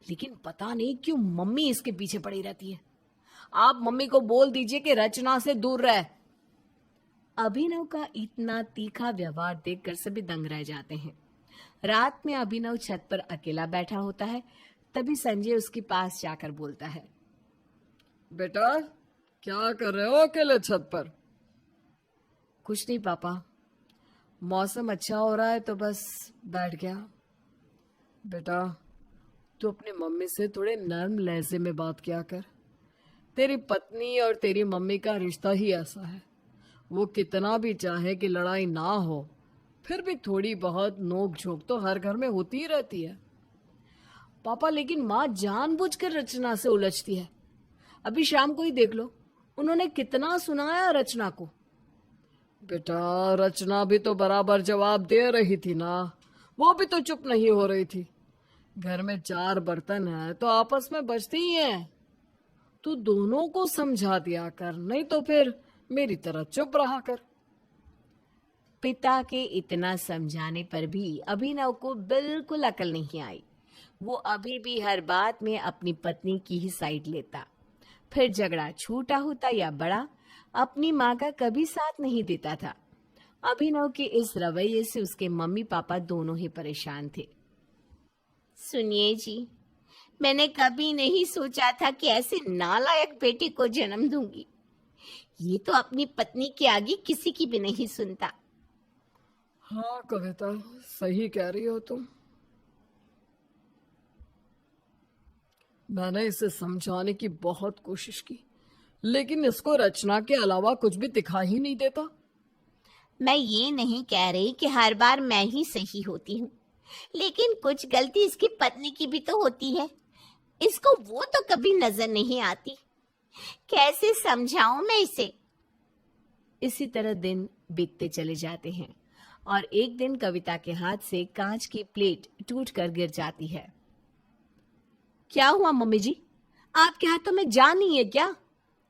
Speaker 1: लेकिन पता नहीं क्यों मम्मी इसके पीछे पड़ी रहती है। आप मम्मी को बोल दीजिए कि रचना से दूर रहे।
Speaker 2: अभिनव का इतना तीखा व्यवहार देखकर सभी दंग रह जाते हैं। रात में अभिनव छत पर अकेला बैठा होता है, तभी संजय उसके पास जाकर बोलता है।
Speaker 1: बेटा, क्या कर रहे हो अकेले छत पर?
Speaker 2: कुछ नहीं पापा, मौसम अच्छा हो रहा है तो बस बैठ गया।
Speaker 1: बेटा, तू अपनी मम्मी से थोड़े नर्म लहजे में बात किया कर। तेरी पत्नी और तेरी मम्मी का रिश्ता ही ऐसा है। वो कितना भी चाहे कि लड़ाई ना हो, फिर भी थोड़ी बहुत नोक झोंक तो हर घर में होती ही रहती है। पापा, लेकिन माँ जानबूझकर रचना से उलझती है। अभी शाम को ही देख लो, उन्होंने कितना सुनाया रचना को। बेटा, रचना भी तो बराबर जवाब दे रही थी ना, वो भी तो चुप नहीं हो रही थी। घर में 4 बर्तन है तो आपस में बचते ही हैं। तू दोनों को समझा दिया कर, नहीं तो फिर मेरी तरह चुप रहा कर।
Speaker 2: पिता के इतना समझाने पर भी अभिनव को बिल्कुल अकल नहीं आई। वो अभी भी हर बात में अपनी पत्नी की ही साइड लेता। फिर झगड़ा छोटा होता या बड़ा, अपनी माँ का कभी साथ नहीं देता था। अभिनव के इस रवैये से उसके मम्मी पापा दोनों ही परेशान थे।
Speaker 3: सुनिए जी, मैंने कभी नहीं सोचा था कि ऐसे नालायक बेटे को जन्म दूंगी। ये तो अपनी पत्नी के आगे किसी की भी नहीं सुनता।
Speaker 1: हाँ कविता, सही कह रही हो तुम। मैंने इसे समझाने की बहुत कोशिश की, लेकिन इसको रचना के अलावा कुछ भी दिखाई ही नहीं देता।
Speaker 3: मैं ये नहीं कह रही कि हर बार मैं ही सही होती हूँ, लेकिन कुछ गलती इसकी पत्नी की भी तो होती है, इसको वो तो कभी नजर नहीं आती। कैसे समझाऊं मैं इसे?
Speaker 2: इसी तरह दिन बीतते चले जाते हैं और एक दिन कविता के हाथ से कांच की प्लेट टूटकर गिर जाती है। क्या हुआ मम्मी जी? आपके हाथों में जान नहीं है क्या?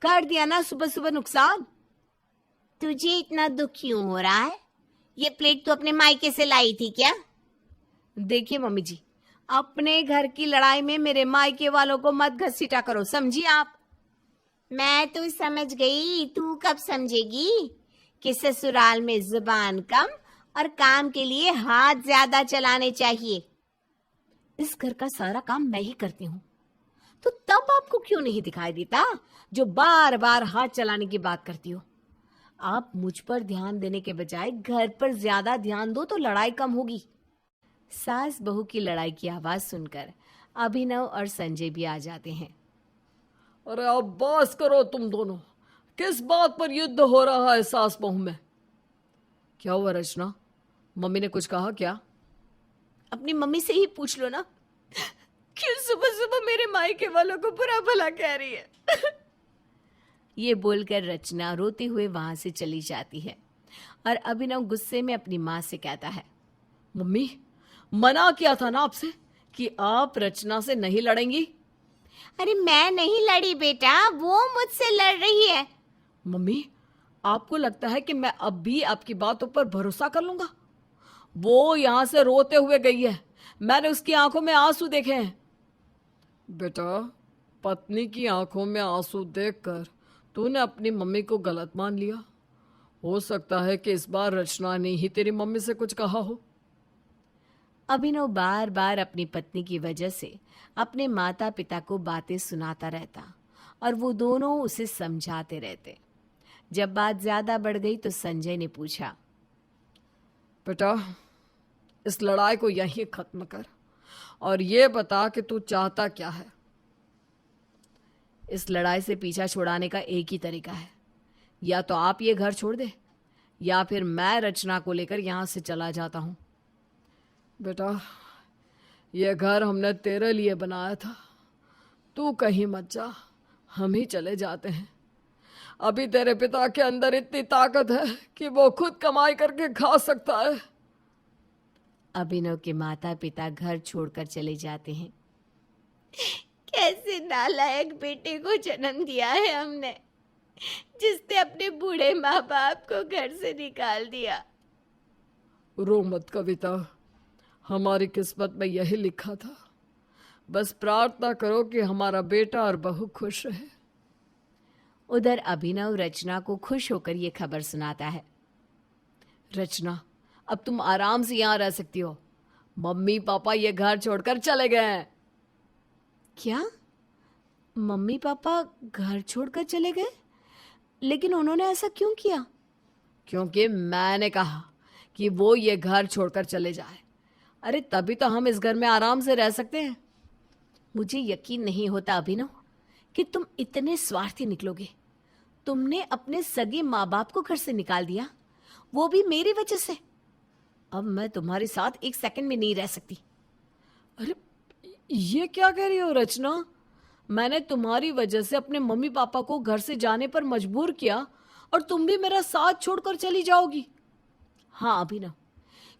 Speaker 2: कर दिया ना सुबह सुबह नुकसान।
Speaker 3: तुझे इतना दुख क्यों हो रहा है? ये प्लेट तू अपने मायके से लाई थी क्या?
Speaker 2: देखिए मम्मी जी, अपने घर की लड़ाई में मेरे मायके वालों को मत घसीटा करो, समझी आप?
Speaker 3: मैं तो समझ गई, तू कब समझेगी कि ससुराल में जुबान कम और काम के लिए हाथ ज्यादा चलाने चाहिए।
Speaker 2: इस घर का सारा काम मैं ही करती हूँ, तो तब आपको क्यों नहीं दिखाई देता जो बार बार हाथ चलाने की बात करती हो? आप मुझ पर ध्यान देने के बजाय घर पर ज्यादा ध्यान दो तो लड़ाई कम होगी। सास बहू की लड़ाई की आवाज सुनकर अभिनव और संजय भी आ जाते हैं।
Speaker 1: अरे अब बस करो तुम दोनों, किस बात पर युद्ध हो रहा है सास बहू में? क्या हुआ रचना, मम्मी ने कुछ कहा क्या?
Speaker 2: अपनी मम्मी से ही पूछ लो ना, क्यों सुबह सुबह मेरे मायके वालों को बुरा भला कह रही है। ये बोलकर रचना रोते हुए वहां से चली जाती है और अभिनव गुस्से में अपनी माँ से कहता है,
Speaker 1: मम्मी, मना किया था ना आपसे कि आप रचना से नहीं लड़ेंगी।
Speaker 3: अरे मैं नहीं लड़ी बेटा, वो मुझसे लड़ रही है।
Speaker 1: मम्मी, आपको लगता है कि मैं अब भी आपकी बातों पर भरोसा कर लूंगा? वो यहां से रोते हुए गई है, मैंने उसकी आंखों में आंसू देखे हैं। बेटा, पत्नी की आंखों में आंसू देखकर तूने अपनी मम्मी को गलत मान लिया। हो सकता है कि इस बार रचना ने ही तेरी मम्मी से कुछ कहा हो।
Speaker 2: अभिनव बार बार अपनी पत्नी की वजह से अपने माता पिता को बातें सुनाता रहता और वो दोनों उसे समझाते रहते। जब बात ज्यादा बढ़ गई तो संजय ने पूछा,
Speaker 1: बेटा, इस लड़ाई को यहीं खत्म कर और ये बता कि तू चाहता क्या है।
Speaker 2: इस लड़ाई से पीछा छुड़ाने का एक ही तरीका है, या तो आप ये घर छोड़ दे या फिर मैं रचना को लेकर यहां से चला जाता हूं।
Speaker 1: बेटा, ये घर हमने तेरे लिए बनाया था, तू कहीं मत जा, हम ही चले जाते हैं। अभी तेरे पिता के अंदर इतनी ताकत है कि वो खुद कमाई करके खा सकता है।
Speaker 2: अभिनव के माता पिता घर छोड़कर चले जाते हैं।
Speaker 3: कैसे नालायक बेटे को जन्म दिया है हमने, जिसने अपने बूढ़े माँ बाप को घर से निकाल दिया।
Speaker 1: रो मत कविता, हमारी किस्मत में यही लिखा था। बस प्रार्थना करो कि हमारा बेटा और बहू खुश रहे।
Speaker 2: उधर अभिनव रचना को खुश होकर ये खबर सुनाता है।
Speaker 1: रचना, अब तुम आराम से यहाँ रह सकती हो। मम्मी पापा ये घर छोड़कर चले गए हैं।
Speaker 2: क्या? मम्मी पापा घर छोड़कर चले गए? लेकिन उन्होंने ऐसा क्यों किया?
Speaker 1: क्योंकि मैंने कहा कि वो ये घर छोड़कर चले जाए। अरे तभी तो हम इस घर में आराम से रह सकते हैं।
Speaker 2: मुझे यकीन नहीं होता अभिनव कि तुम इतने स्वार्थी निकलोगे। तुमने अपने सगे माँ बाप को घर से निकाल दिया, वो भी मेरी वजह से। अब मैं तुम्हारे साथ एक सेकंड में नहीं रह सकती।
Speaker 1: अरे ये क्या कह रही हो रचना? मैंने तुम्हारी वजह से अपने मम्मी पापा को घर से जाने पर मजबूर किया और तुम भी मेरा साथ छोड़कर चली जाओगी?
Speaker 2: हाँ अभिनव,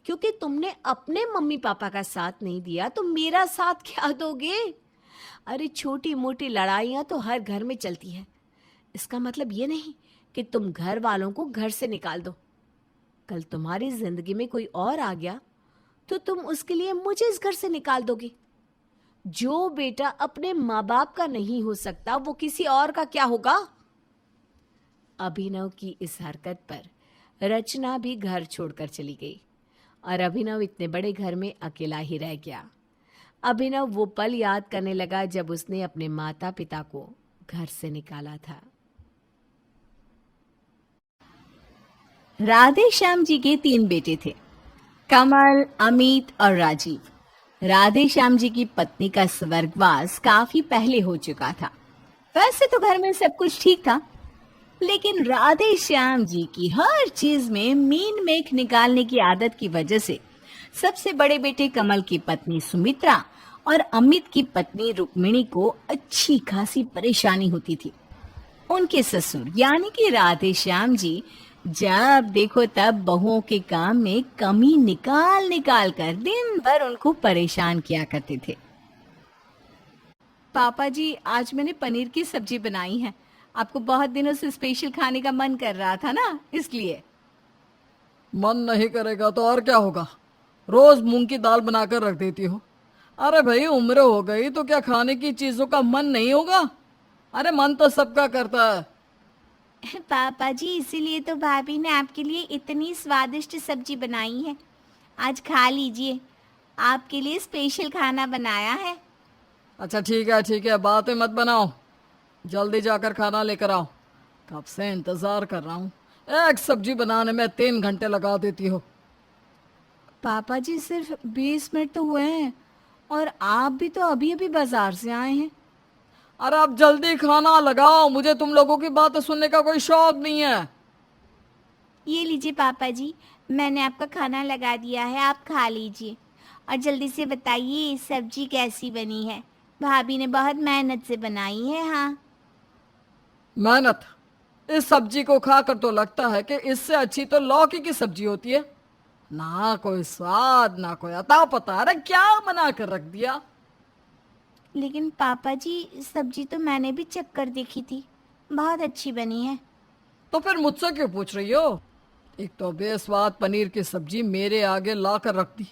Speaker 2: क्योंकि तुमने अपने मम्मी पापा का साथ नहीं दिया तो मेरा साथ क्या दोगे? अरे छोटी मोटी लड़ाइयाँ तो हर घर में चलती है। इसका मतलब ये नहीं कि तुम घर वालों को घर से निकाल दो। कल तुम्हारी जिंदगी में कोई और आ गया तो तुम उसके लिए मुझे इस घर से निकाल दोगे। जो बेटा अपने माँ बाप का नहीं हो सकता वो किसी और का क्या होगा? अभिनव की इस हरकत पर रचना भी घर छोड़कर चली गई और अभिनव इतने बड़े घर में अकेला ही रह गया। अभिनव वो पल याद करने लगा जब उसने अपने माता पिता को घर से निकाला था। राधे श्याम जी के 3 बेटे थे, कमल, अमित और राजीव। राधे श्याम जी की पत्नी का स्वर्गवास काफी पहले हो चुका था। वैसे तो घर में सब कुछ ठीक था, लेकिन राधे श्याम जी की हर चीज में मीन मेख निकालने की आदत की वजह से सबसे बड़े बेटे कमल की पत्नी सुमित्रा और अमित की पत्नी रुक्मिणी को अच्छी खासी परेशानी होती थी। उनके ससुर यानी कि राधे श्याम जी जब देखो तब बहुओं के काम में कमी निकाल निकाल कर दिन भर उनको परेशान किया करते थे। पापा जी, आज मैंने पनीर की सब्जी बनाई है। आपको बहुत दिनों से स्पेशल खाने का मन कर रहा था ना, इसलिए।
Speaker 1: मन नहीं करेगा तो और क्या होगा, रोज मूंग की दाल बनाकर रख देती हो। अरे भाई, उम्र हो गई तो क्या खाने की चीजों का मन नहीं होगा? अरे मन तो सबका करता है।
Speaker 3: पापा जी, इसीलिए तो भाभी ने आपके लिए इतनी स्वादिष्ट सब्जी बनाई है। आज खा लीजिए, आपके लिए स्पेशल खाना बनाया है।
Speaker 1: अच्छा ठीक है, बातें मत बनाओ, जल्दी जाकर खाना लेकर आओ। कब से इंतजार कर रहा हूँ, एक सब्जी बनाने में 3 घंटे लगा देती हो।
Speaker 2: पापा जी, सिर्फ 20 मिनट तो हुए हैं और आप भी तो अभी अभी बाजार से आए हैं।
Speaker 1: अरे अब जल्दी खाना लगाओ, मुझे तुम लोगों की बातें सुनने का कोई शौक नहीं है।
Speaker 3: ये लीजिए पापा जी, मैंने आपका खाना लगा दिया है, आप खा लीजिए। और जल्दी से बताइए सब्जी कैसी बनी है। भाभी ने बहुत मेहनत से बनाई है। हाँ,
Speaker 1: मेहनत? इस सब्जी को खाकर तो लगता है कि इससे अच्छी तो लौकी की सब्जी होती है। ना कोई स्वाद, ना कोई अता पता। अरे क्या बना कर रख दिया।
Speaker 3: लेकिन पापा जी, सब्जी तो मैंने भी चख कर देखी थी, बहुत अच्छी बनी है।
Speaker 1: तो फिर मुझसे क्यों पूछ रही हो? एक तो बेस्वाद पनीर की सब्जी मेरे आगे ला कर रख दी,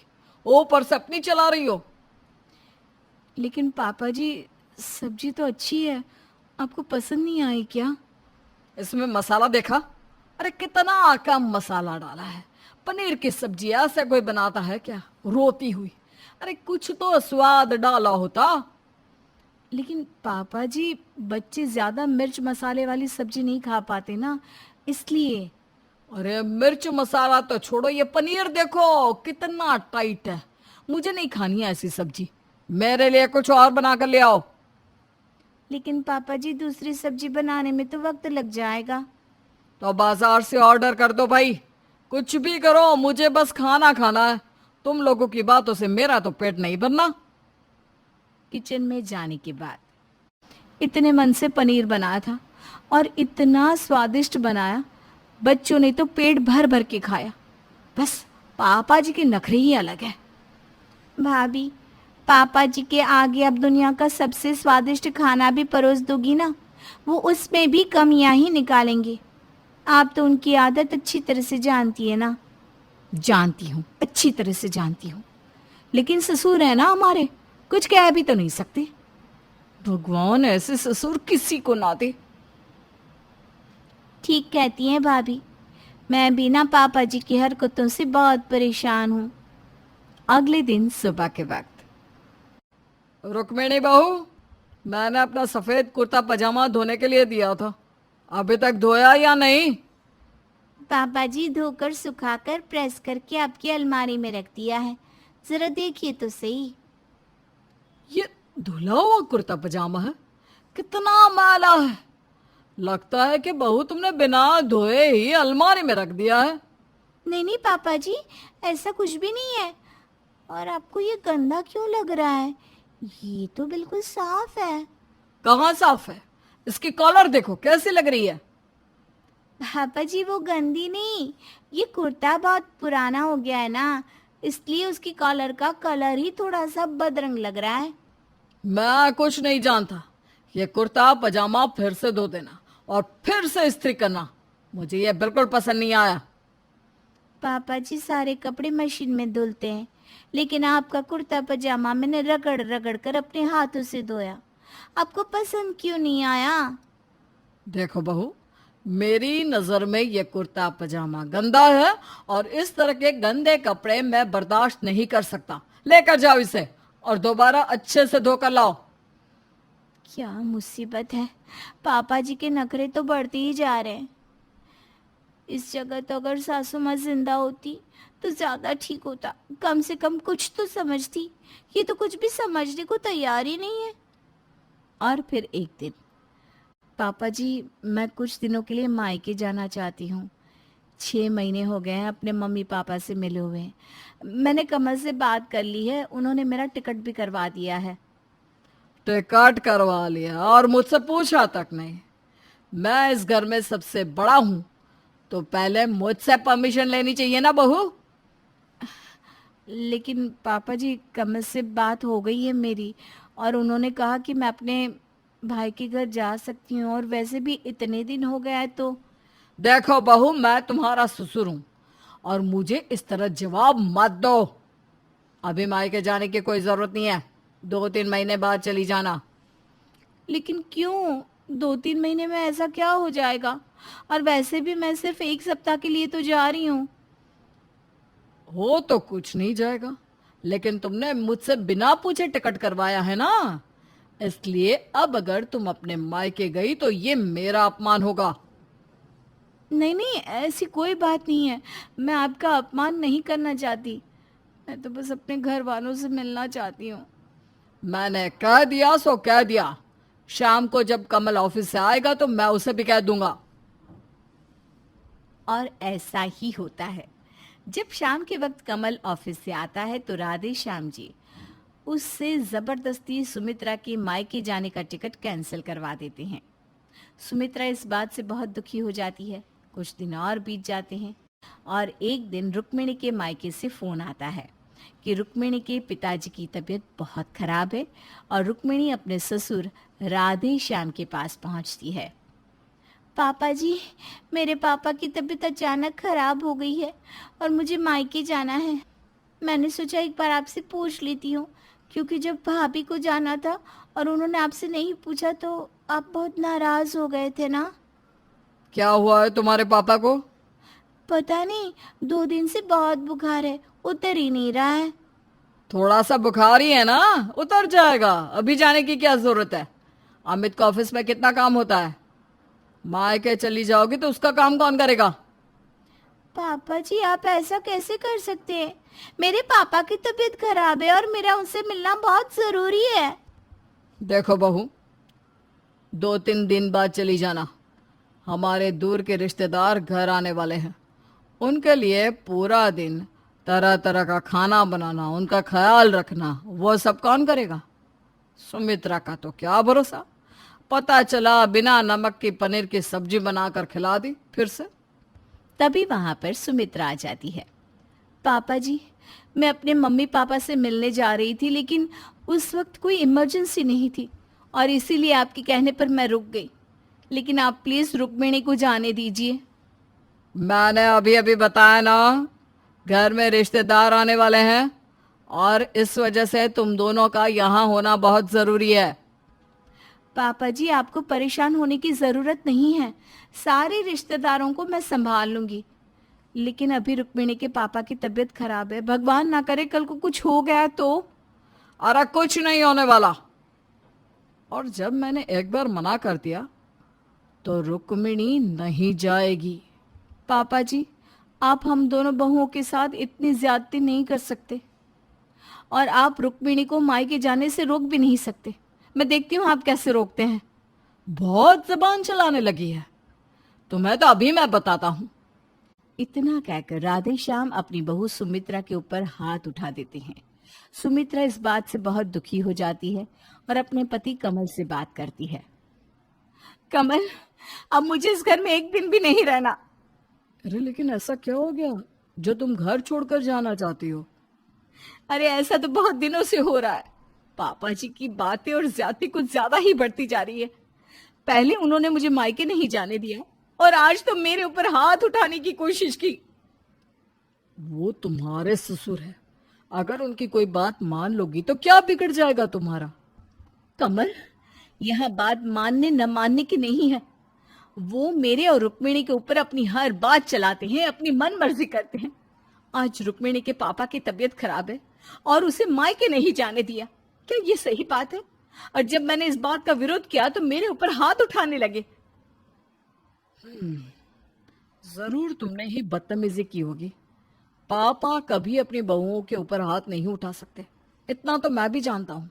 Speaker 1: ऊपर से अपनी चला रही हो।
Speaker 2: लेकिन पापा जी, सब्जी तो अच्छी है, आपको पसंद नहीं आई क्या?
Speaker 1: इसमें मसाला देखा? अरे कितना कम मसाला डाला है। पनीर की सब्जी ऐसे कोई बनाता है क्या, रोती हुई? अरे कुछ तो स्वाद डाला होता।
Speaker 2: लेकिन पापा जी, बच्चे ज्यादा मिर्च मसाले वाली सब्जी नहीं खा पाते ना, इसलिए।
Speaker 1: अरे मिर्च मसाला तो छोड़ो, ये पनीर देखो कितना टाइट है। मुझे नहीं खानी है ऐसी सब्जी, मेरे लिए कुछ और बना कर ले आओ।
Speaker 3: लेकिन पापा जी, दूसरी सब्जी बनाने में तो वक्त लग जाएगा।
Speaker 1: तो बाजार से ऑर्डर कर दो भाई, कुछ भी करो, मुझे बस खाना खाना है। तुम लोगों की बातों से मेरा तो पेट नहीं भरना।
Speaker 2: किचन में जाने के बाद इतने मन से पनीर बनाया था और इतना स्वादिष्ट बनाया, बच्चों ने तो पेट भर भर के खाया। बस पापा जी के नखरे ही अलग है।
Speaker 3: भाभी, पापा जी के आगे अब दुनिया का सबसे स्वादिष्ट खाना भी परोस दोगी ना, वो उसमें भी कमियां ही निकालेंगे। आप तो उनकी आदत अच्छी तरह से जानती है ना।
Speaker 2: जानती हूँ, अच्छी तरह से जानती हूँ, लेकिन ससुर है ना हमारे, कुछ कह भी तो नहीं सकते। भगवान ऐसे ससुर किसी को ना दे।
Speaker 3: ठीक कहती हैं भाभी, मैं भी ना पापा जी की हरकतों से बहुत परेशान हूँ।
Speaker 2: अगले दिन सुबह के वक्त,
Speaker 1: रुक्मिणी बहू, मैंने अपना सफेद कुर्ता पजामा धोने के लिए दिया था, अभी तक धोया या नहीं?
Speaker 3: पापा जी, धोकर सुखाकर प्रेस करके आपकी अलमारी में रख दिया है, जरा देखिए तो सही।
Speaker 1: ये धुला हुआ कुर्ता पजामा है, कितना मैला है। लगता है कि बहू तुमने बिना धोए ही अलमारी में रख दिया है।
Speaker 3: नहीं नहीं पापा जी, ऐसा कुछ भी नहीं है। और आपको ये गंदा क्यों लग रहा है? ये तो बिल्कुल साफ है।
Speaker 1: कहाँ साफ है? इसकी कॉलर देखो कैसी लग रही है।
Speaker 3: पापा जी, वो गंदी नहीं, ये कुर्ता बहुत पुराना हो गया है ना, इसलिए उसकी कॉलर का कलर ही थोड़ा सा बदरंग लग रहा है।
Speaker 1: मैं कुछ नहीं जानता, ये कुर्ता पजामा फिर से धो देना और फिर से इस्त्री करना, मुझे ये बिल्कुल पसंद नहीं आया।
Speaker 3: पापा जी, सारे कपड़े मशीन में धुलते हैं, लेकिन आपका कुर्ता पजामा मैंने रगड़ रगड़ कर अपने हाथों से धोया, आपको पसंद क्यों नहीं आया?
Speaker 1: देखो बहू, मेरी नजर में ये कुर्ता पजामा गंदा है और इस तरह के गंदे कपड़े मैं बर्दाश्त नहीं कर सकता। लेकर जाओ इसे और दोबारा अच्छे से धोकर लाओ।
Speaker 3: क्या मुसीबत है, पापा जी के नखरे तो बढ़ते ही जा रहे हैं। इस जगह तो अगर सासू माँ जिंदा होती तो ज्यादा ठीक होता, कम से कम कुछ तो समझती। ये तो कुछ भी समझने को तैयार ही नहीं है।
Speaker 2: और फिर एक दिन, पापा जी, मैं कुछ दिनों के लिए मायके जाना चाहती हूँ,
Speaker 3: 6 महीने हो गए हैं अपने मम्मी पापा से मिले हुए हैं। मैंने कमल से बात कर ली है, उन्होंने मेरा टिकट भी करवा दिया है।
Speaker 1: टिकट करवा लिया और मुझसे पूछा तक नहीं? मैं इस घर में सबसे बड़ा हूं, तो पहले मुझसे परमिशन लेनी चाहिए ना बहू।
Speaker 3: लेकिन पापा जी, कमल से बात हो गई है मेरी, और उन्होंने कहा कि मैं अपने भाई के घर जा सकती हूँ, और वैसे भी इतने दिन हो गया है तो।
Speaker 1: देखो बहू, मैं तुम्हारा ससुर हूं और मुझे इस तरह जवाब मत दो। अभी मायके जाने की कोई जरूरत नहीं है, 2-3 महीने बाद चली जाना।
Speaker 3: लेकिन क्यों? 2-3 महीने में ऐसा क्या हो जाएगा? और वैसे भी मैं सिर्फ 1 सप्ताह के लिए तो जा रही हूँ।
Speaker 1: हो तो कुछ नहीं जाएगा, लेकिन तुमने मुझसे बिना पूछे टिकट करवाया है ना, इसलिए अब अगर तुम अपने मायके गई तो ये मेरा अपमान होगा।
Speaker 3: नहीं नहीं, ऐसी कोई बात नहीं है। मैं आपका अपमान नहीं करना चाहती। मैं तो बस अपने घर वालों से मिलना चाहती हूँ।
Speaker 1: मैंने कह दिया सो कह दिया। शाम को जब कमल ऑफिस से आएगा तो मैं उसे भी कह दूंगा।
Speaker 2: और ऐसा ही होता है। जब शाम के वक्त कमल ऑफिस से आता है तो राधे श्याम जी उससे जबरदस्ती सुमित्रा के मायके जाने का टिकट कैंसिल करवा देते हैं। सुमित्रा इस बात से बहुत दुखी हो जाती है। कुछ दिन और बीत जाते हैं और एक दिन रुक्मिणी के मायके से फोन आता है कि रुक्मिणी के पिताजी की तबीयत बहुत खराब है और रुक्मिणी अपने ससुर राधे श्याम के पास पहुंचती है।
Speaker 3: पापा जी, मेरे पापा की तबीयत अचानक खराब हो गई है और मुझे मायके जाना है। मैंने सोचा एक बार आपसे पूछ लेती हूँ, क्योंकि जब भाभी को जाना था और उन्होंने आपसे नहीं पूछा तो आप बहुत नाराज हो गए थे ना।
Speaker 1: क्या हुआ है तुम्हारे पापा को?
Speaker 3: पता नहीं, 2 दिन से बहुत बुखार है, उतर ही नहीं रहा है।
Speaker 1: थोड़ा सा बुखार ही है ना, उतर जाएगा। अभी जाने की क्या जरूरत है? अमित का ऑफिस में कितना काम होता है। मायके चली जाओगी तो उसका काम कौन करेगा?
Speaker 3: पापा जी, आप ऐसा कैसे कर सकते हैं? मेरे पापा की तबीयत खराब है और मेरा उनसे मिलना बहुत जरूरी है।
Speaker 1: देखो बहू, 2-3 दिन बाद चली जाना। हमारे दूर के रिश्तेदार घर आने वाले हैं, उनके लिए पूरा दिन तरह तरह का खाना बनाना, उनका ख्याल रखना, वो सब कौन करेगा? सुमित्रा का तो क्या भरोसा, पता चला बिना नमक की पनीर की सब्जी बनाकर खिला दी फिर से।
Speaker 2: तभी वहां पर सुमित्रा आ जाती है।
Speaker 3: पापा जी, मैं अपने मम्मी पापा से मिलने जा रही थी, लेकिन उस वक्त कोई इमरजेंसी नहीं थी और इसीलिए आपके कहने पर मैं रुक गई। लेकिन आप प्लीज रुक्मिणी को जाने दीजिए।
Speaker 1: मैंने अभी अभी बताया ना, घर में रिश्तेदार आने वाले हैं और इस वजह से तुम दोनों का यहाँ होना बहुत जरूरी है।
Speaker 3: पापा जी, आपको परेशान होने की जरूरत नहीं है, सारे रिश्तेदारों को मैं संभाल लूंगी। लेकिन अभी रुक्मिणी के पापा की तबीयत खराब है, भगवान ना करे कल को कुछ हो गया तो।
Speaker 1: अरे कुछ नहीं होने वाला। और जब मैंने एक बार मना कर दिया तो रुक्मिणी नहीं जाएगी।
Speaker 3: पापा जी, आप हम दोनों बहुओं के साथ इतनी ज्यादती नहीं कर सकते, और आप रुक्मिणी को मायके जाने से रोक भी नहीं सकते। मैं देखती हूँ आप कैसे रोकते हैं।
Speaker 1: बहुत जबान चलाने लगी है, तुम्हें तो अभी मैं बताता हूँ।
Speaker 2: इतना कहकर राधे श्याम अपनी बहू सुमित्रा के ऊपर हाथ उठा देते हैं। सुमित्रा इस बात से बहुत दुखी हो जाती है और अपने पति कमल से बात करती है।
Speaker 3: कमल, अब मुझे इस घर में एक दिन भी नहीं रहना।
Speaker 1: अरे लेकिन ऐसा क्या हो गया जो तुम घर छोड़कर जाना चाहती हो?
Speaker 3: अरे ऐसा तो बहुत दिनों से हो रहा है। पापा जी की बातें और ज्यादती कुछ ज्यादा ही बढ़ती जा रही है। पहले उन्होंने मुझे मायके नहीं जाने दिया और आज तो मेरे ऊपर हाथ उठाने की कोशिश की।
Speaker 1: वो तुम्हारे ससुर है, अगर उनकी कोई बात मान लोगी तो क्या बिगड़ जाएगा तुम्हारा?
Speaker 3: कमल, यह बात मानने न मानने की नहीं है। वो मेरे और रुक्मिणी के ऊपर अपनी हर बात चलाते हैं, अपनी मन मर्जी करते हैं। आज रुक्मिणी के पापा की तबीयत खराब है और उसे मायके नहीं जाने दिया। क्या ये सही बात है? और जब मैंने इस बात का विरोध किया तो मेरे ऊपर हाथ उठाने लगे।
Speaker 1: जरूर तुमने ही बदतमीजी की होगी। पापा कभी अपनी बहुओं के ऊपर हाथ नहीं उठा सकते, इतना तो मैं भी जानता हूँ।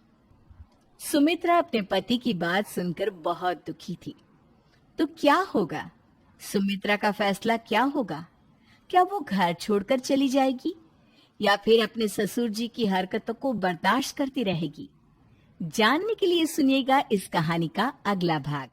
Speaker 2: सुमित्रा अपने पति की बात सुनकर बहुत दुखी थी। तो क्या होगा? सुमित्रा का फैसला क्या होगा? क्या वो घर छोड़कर चली जाएगी या फिर अपने ससुर जी की हरकतों को बर्दाश्त करती रहेगी? जानने के लिए सुनिएगा इस कहानी का अगला भाग।